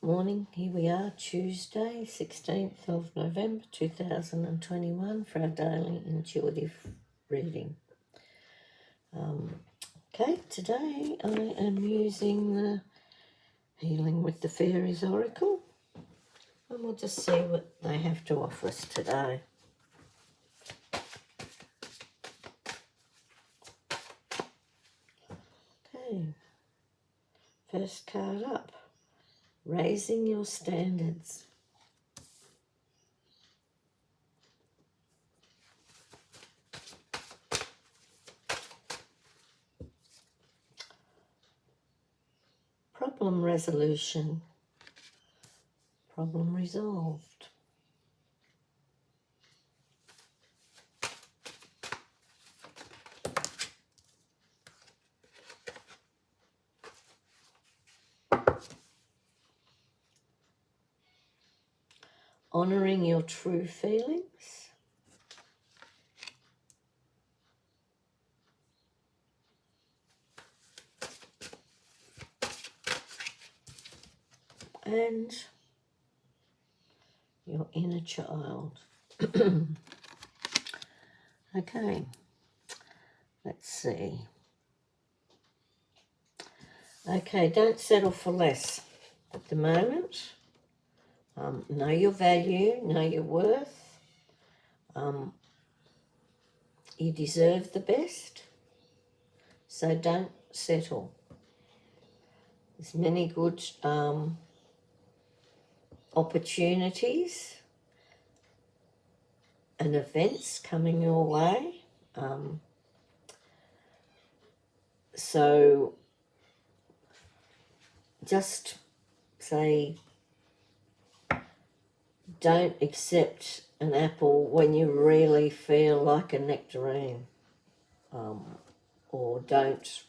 Morning, here we are, Tuesday, 16th of November 2021 for our daily intuitive reading. Okay, today I am using the Healing with the Fairies Oracle, and we'll just see what they have to offer us today. Okay, first card up, Raising Your Standards. Problem resolution, problem resolved. Honouring your true feelings. And your inner child. Okay, let's see. Okay, don't settle for less at the moment. Know your value, know your worth. You deserve the best, so don't settle. There's many good opportunities and events coming your way. So just say, don't accept an apple when you really feel like a nectarine, or don't,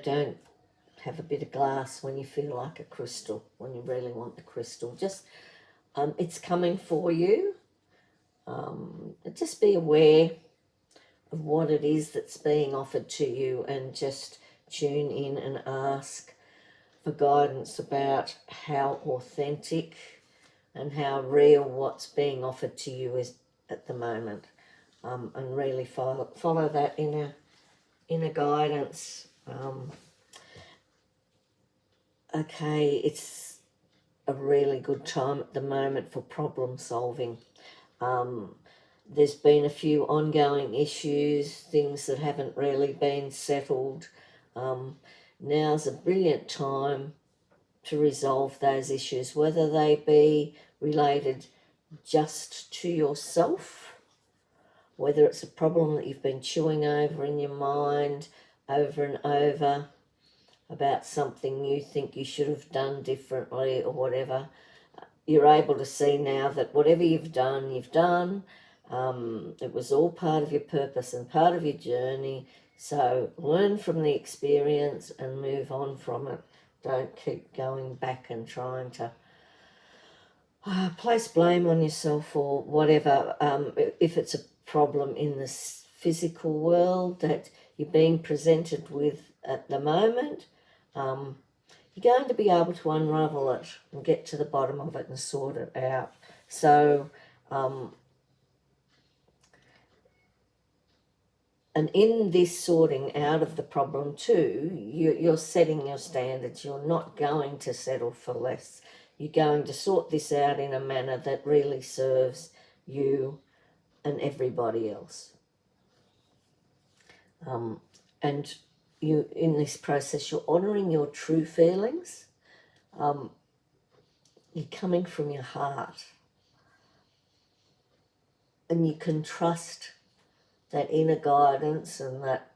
don't have a bit of glass when you feel like a crystal, when you really want the crystal. Just, it's coming for you. Just be aware of what it is that's being offered to you, and just tune in and ask for guidance about how authentic and how real what's being offered to you is at the moment, and really follow that inner guidance. Okay, it's a really good time at the moment for problem solving. There's been a few ongoing issues, things that haven't really been settled. Now's a brilliant time to resolve those issues, whether they be related just to yourself, whether it's a problem that you've been chewing over in your mind over and over about something you think you should have done differently or whatever. You're able to see now that whatever you've done, you've done. It was all part of your purpose and part of your journey. So learn from the experience and move on from it. Don't keep going back and trying to place blame on yourself or whatever. If it's a problem in this physical world that you're being presented with at the moment, you're going to be able to unravel it and get to the bottom of it and sort it out. So, and in this sorting out of the problem too, you're setting your standards. You're not going to settle for less. You're going to sort this out in a manner that really serves you and everybody else. And you, in this process, you're honouring your true feelings. You're coming from your heart. And you can trust that inner guidance and that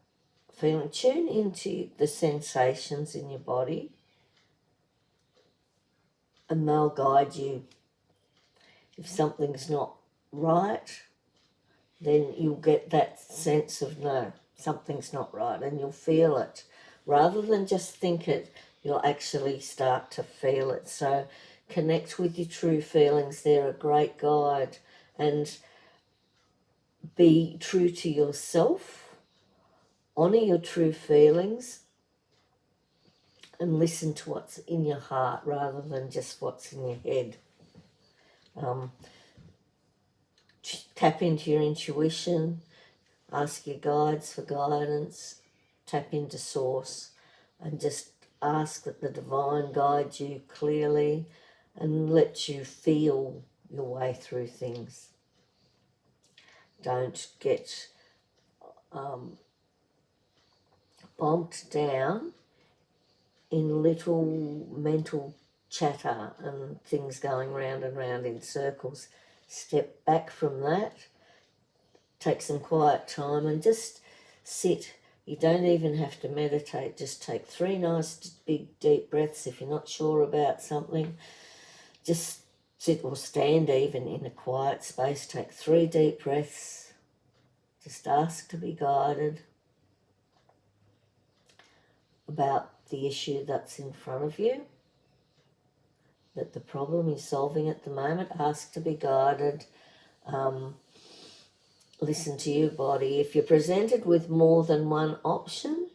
feeling. Tune into the sensations in your body, and they'll guide you. If something's not right, then you'll get that sense of, no, something's not right, and you'll feel it. Rather than just think it, you'll actually start to feel it. So connect with your true feelings. They're a great guide. And be true to yourself. Honour your true feelings. and listen to what's in your heart rather than just what's in your head. Tap into your intuition, ask your guides for guidance, tap into source, and just ask that the divine guides you clearly and let you feel your way through things. Don't get bogged down in little mental chatter and things going round and round in circles. Step back from that, take some quiet time and just sit. You don't even have to meditate, just take 3 nice big deep breaths. If you're not sure about something, just sit or stand even in a quiet space, take 3 deep breaths, just ask to be guided about the issue that's in front of you, that the problem you're solving at the moment. Ask to be guided. Listen to your body. If you're presented with more than one option,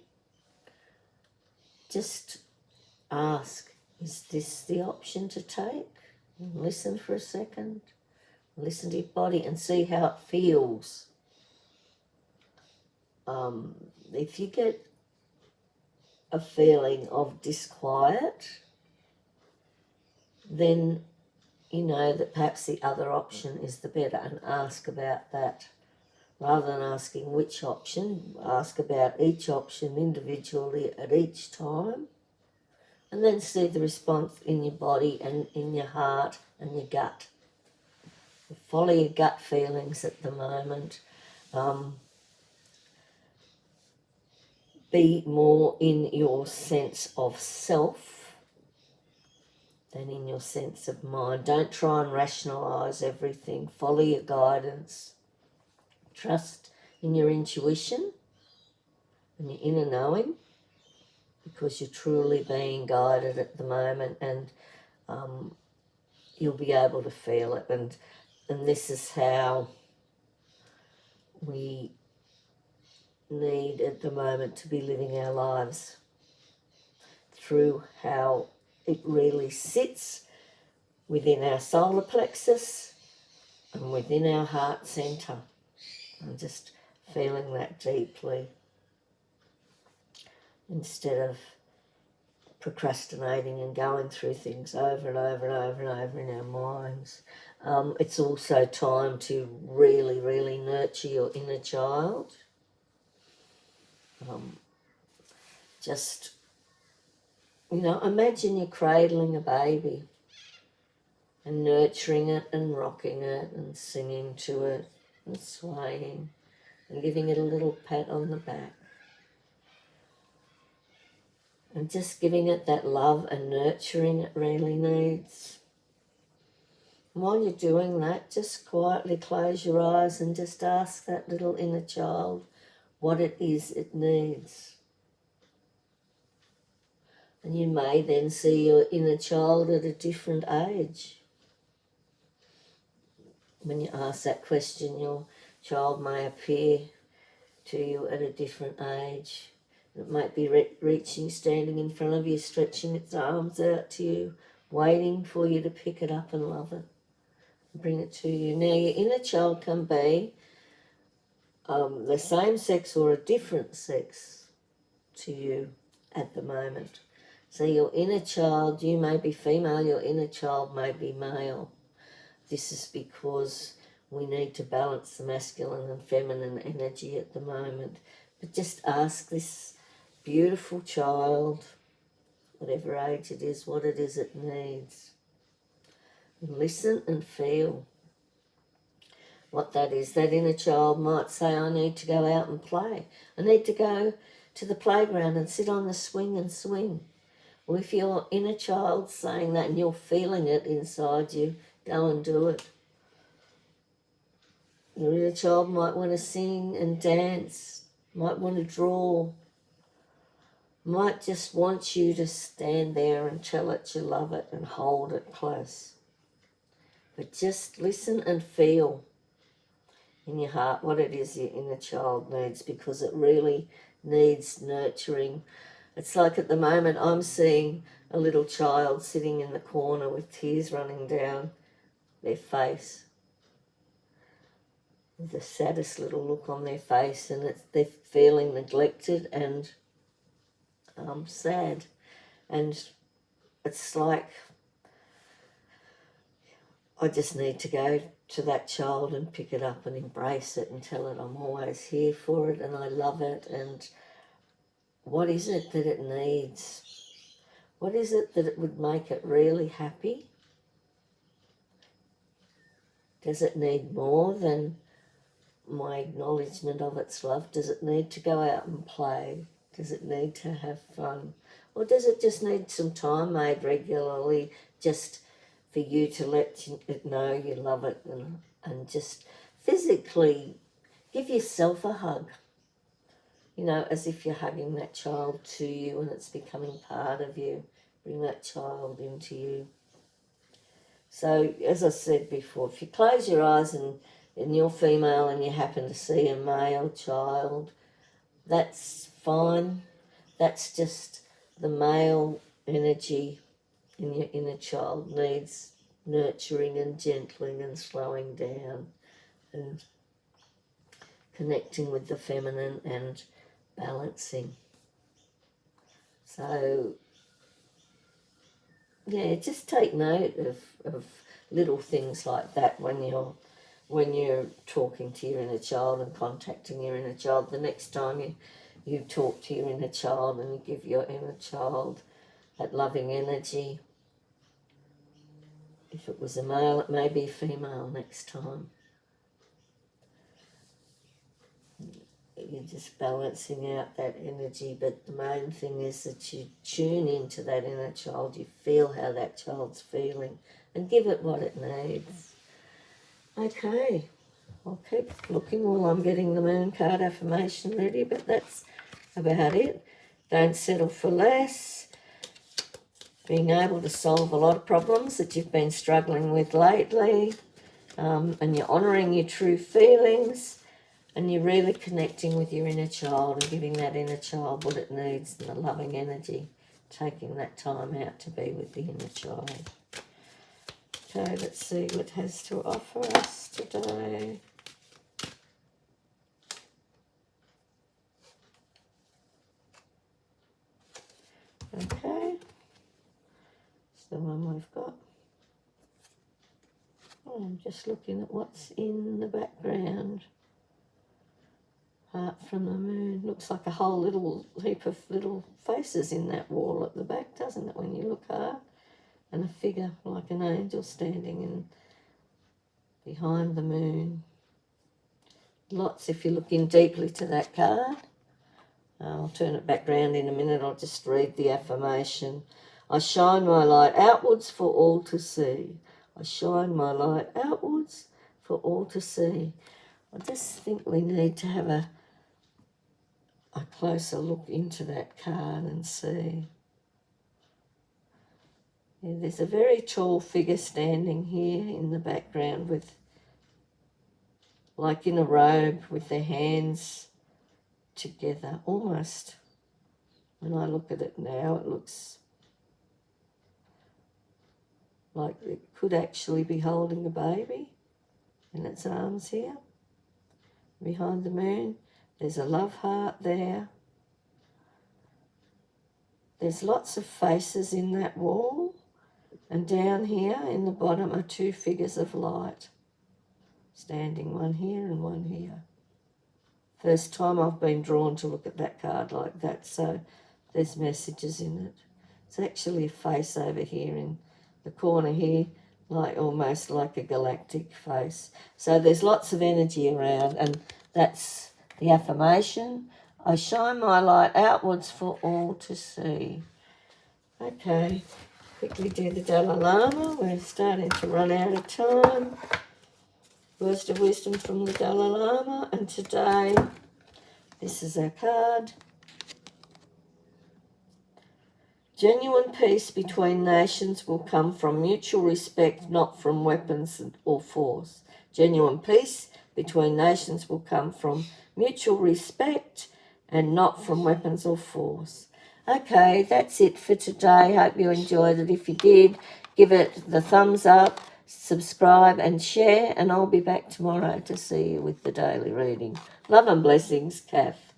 just ask, is this the option to take? Listen for a second. Listen to your body and see how it feels. If you get a feeling of disquiet, then you know that perhaps the other option is the better, and ask about that. Rather than asking which option, ask about each option individually at each time, and then see the response in your body and in your heart and your gut. Follow your gut feelings at the moment. Be more in your sense of self than in your sense of mind. Don't try and rationalise everything. Follow your guidance. Trust in your intuition and your inner knowing, because you're truly being guided at the moment, and you'll be able to feel it. And this is how we need at the moment to be living our lives, through how it really sits within our solar plexus and within our heart centre, and just feeling that deeply instead of procrastinating and going through things over and over and over and over in our minds. It's also time to really, really nurture your inner child. Just, imagine you're cradling a baby and nurturing it and rocking it and singing to it and swaying and giving it a little pat on the back. And just giving it that love and nurturing it really needs. And while you're doing that, just quietly close your eyes and just ask that little inner child what it is it needs. And you may then see your inner child at a different age. When you ask that question, your child may appear to you at a different age. It might be reaching, standing in front of you, stretching its arms out to you, waiting for you to pick it up and love it, and bring it to you. Now, your inner child can be the same sex or a different sex to you at the moment. So your inner child, you may be female, your inner child may be male. This is because we need to balance the masculine and feminine energy at the moment. But just ask this beautiful child, whatever age it is, what it is it needs. And listen and feel what that is. That inner child might say, I need to go out and play. I need to go to the playground and sit on the swing and swing. Well, if your inner child's saying that and you're feeling it inside you, go and do it. Your inner child might want to sing and dance, might want to draw, might just want you to stand there and tell it you love it and hold it close. But just listen and feel in your heart what it is your inner child needs, because it really needs nurturing It's like at the moment I'm seeing a little child sitting in the corner with tears running down their face. The saddest little look on their face, and they're feeling neglected and sad. And it's like I just need to go to that child and pick it up and embrace it and tell it I'm always here for it and I love it. And what is it that it needs? What is it that it would make it really happy? Does it need more than my acknowledgement of its love? Does it need to go out and play? Does it need to have fun? Or does it just need some time made regularly just for you to let it know you love it and just physically give yourself a hug? You know, as if you're hugging that child to you and it's becoming part of you. Bring that child into you. So, as I said before, if you close your eyes and you're female and you happen to see a male child, that's fine. That's just the male energy in your inner child needs nurturing and gentling and slowing down and connecting with the feminine and balancing. So, yeah, just take note of little things like that when you're talking to your inner child and contacting your inner child. The next time you talk to your inner child and you give your inner child that loving energy. If it was a male, it may be female next time. You're just balancing out that energy, but the main thing is that you tune into that inner child, you feel how that child's feeling, and give it what it needs. Okay, I'll keep looking while I'm getting the moon card affirmation ready, but that's about it. Don't settle for less. Being able to solve a lot of problems that you've been struggling with lately, and you're honouring your true feelings, and you're really connecting with your inner child and giving that inner child what it needs and the loving energy, taking that time out to be with the inner child. Okay, let's see what it has to offer us today. Okay, it's the one we've got. Oh, I'm just looking at what's in the background. Apart from the moon, looks like a whole little heap of little faces in that wall at the back, doesn't it, when you look hard? And a figure like an angel standing in behind the moon. Lots, if you're looking deeply to that card. I'll turn it back round in a minute. I'll just read the affirmation. I shine my light outwards for all to see. I shine my light outwards for all to see. I just think we need to have a closer look into that card and see. Yeah, there's a very tall figure standing here in the background with, like in a robe with their hands together, almost. When I look at it now, it looks like it could actually be holding a baby in its arms here. Behind the moon, there's a love heart there. There's lots of faces in that wall. And down here in the bottom are two figures of light, standing, one here and one here. First time I've been drawn to look at that card like that, so there's messages in it. It's actually a face over here in the corner here, like almost like a galactic face. So there's lots of energy around, and that's the affirmation. I shine my light outwards for all to see. Okay, quickly do the Dalai Lama. We're starting to run out of time. Words of wisdom from the Dalai Lama, and today, this is our card. Genuine peace between nations will come from mutual respect, not from weapons or force. Genuine peace between nations will come from mutual respect and not from weapons or force. Okay, that's it for today. Hope you enjoyed it. If you did, give it the thumbs up, subscribe and share, and I'll be back tomorrow to see you with the daily reading. Love and blessings, Kath.